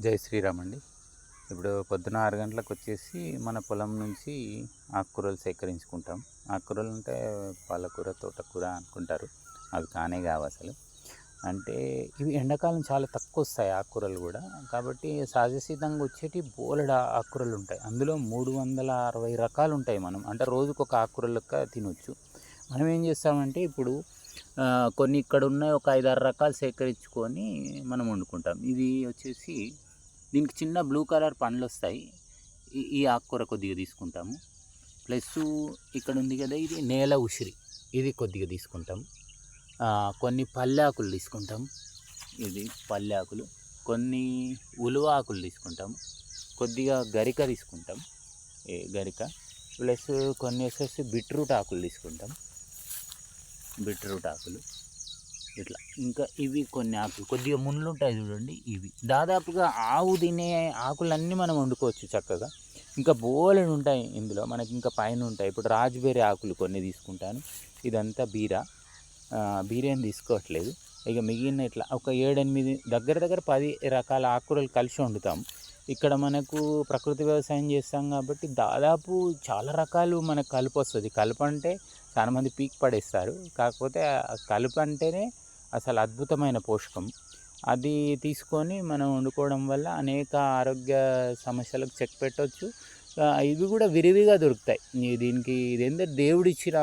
జై శ్రీరామ్ అండి. ఇప్పుడు పొద్దున 6 గంటలకు వచ్చేసి మన పొలం నుంచి ఆకుకూరలు సేకరించుకుంటాం. ఆకుకూరలు అంటే పాలకూర, తోటకూర అనుకుంటారు. అవి కానే కావు అసలు. అంటే ఇవి ఎండాకాలం చాలా తక్కువ వస్తాయి ఆకుకూరలు కూడా. కాబట్టి సహజసిద్ధంగా వచ్చేటి బోలెడు ఆకుకూరలు ఉంటాయి. అందులో 360 రకాలు ఉంటాయి. మనం అంటే రోజుకొక ఆకుకూర లెక్క తినొచ్చు. మనం ఏం చేస్తామంటే ఇప్పుడు కొన్ని ఇక్కడ ఉన్నాయి ఒక 5, 6 రకాలు సేకరించుకొని మనం వండుకుంటాం. ఇది వచ్చేసి దీనికి చిన్న బ్లూ కలర్ పండ్లు వస్తాయి. ఈ ఆకుకూర కొద్దిగా తీసుకుంటాము. ప్లస్ ఇక్కడ ఉంది కదా, ఇది నేల ఉసిరి, ఇది కొద్దిగా తీసుకుంటాం. కొన్ని పల్లెఆకులు తీసుకుంటాం. ఇది పల్లెఆకులు. కొన్ని ఉలువ ఆకులు తీసుకుంటాం. కొద్దిగా గరిక తీసుకుంటాం. గరిక ప్లస్ కొన్ని వచ్చేసి బీట్రూట్ ఆకులు తీసుకుంటాం. బీట్రూట్ ఆకులు ఇట్లా. ఇంకా ఇవి కొన్ని ఆకులు కొద్దిగా ముళ్ళు ఉంటాయి చూడండి, ఇవి దాదాపుగా ఆవు తినే ఆకులన్నీ మనం వండుకోవచ్చు చక్కగా. ఇంకా బోలెడు ఉంటాయి ఇందులో మనకి, ఇంకా పైన ఉంటాయి. ఇప్పుడు రాజ్బెర్రీ ఆకులు కొన్ని తీసుకుంటాను. ఇదంతా బీరేం తీసుకోవట్లేదు. ఇక మిగిలిన ఇట్లా ఒక 7-8 దగ్గర 10 రకాల ఆకుకూరలు కలిసి వండుతాం. ఇక్కడ మనకు ప్రకృతి వ్యవసాయం చేస్తాం కాబట్టి దాదాపు చాలా రకాలు మనకు కలుపు వస్తుంది. కలుపు అంటే చాలామంది పీక్ పడేస్తారు. కాకపోతే కలుపు అంటేనే అసలు అద్భుతమైన పోషకం. అది తీసుకొని మనం వండుకోవడం వల్ల అనేక ఆరోగ్య సమస్యలకు చెక్ పెట్టవచ్చు. ఇవి కూడా విరివిగా దొరుకుతాయి. దీనికి ఇదేంటంటే దేవుడిచ్చిన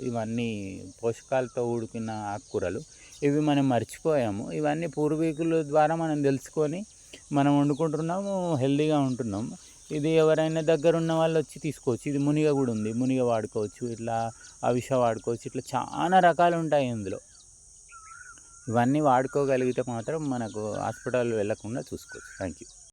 ఇవన్నీ పోషకాలతో కూడుకున్న ఆకుకూరలు. ఇవి మనం మర్చిపోయాము. ఇవన్నీ పూర్వీకుల ద్వారా మనం తెలుసుకొని మనం వండుకుంటున్నాము, హెల్తీగా ఉంటున్నాము. ఇది ఎవరైనా దగ్గర ఉన్న వాళ్ళు వచ్చి తీసుకోవచ్చు. ఇది మునిగ కూడా ఉంది, మునిగ వాడుకోవచ్చు, ఇట్లా అవిస వాడుకోవచ్చు. ఇట్లా చాలా రకాలు ఉంటాయి ఇందులో. ఇవన్నీ వాడుకోగలిగితే మాత్రం మనకు హాస్పిటల్ వెళ్ళకుండా చూసుకోవచ్చు. Thank you.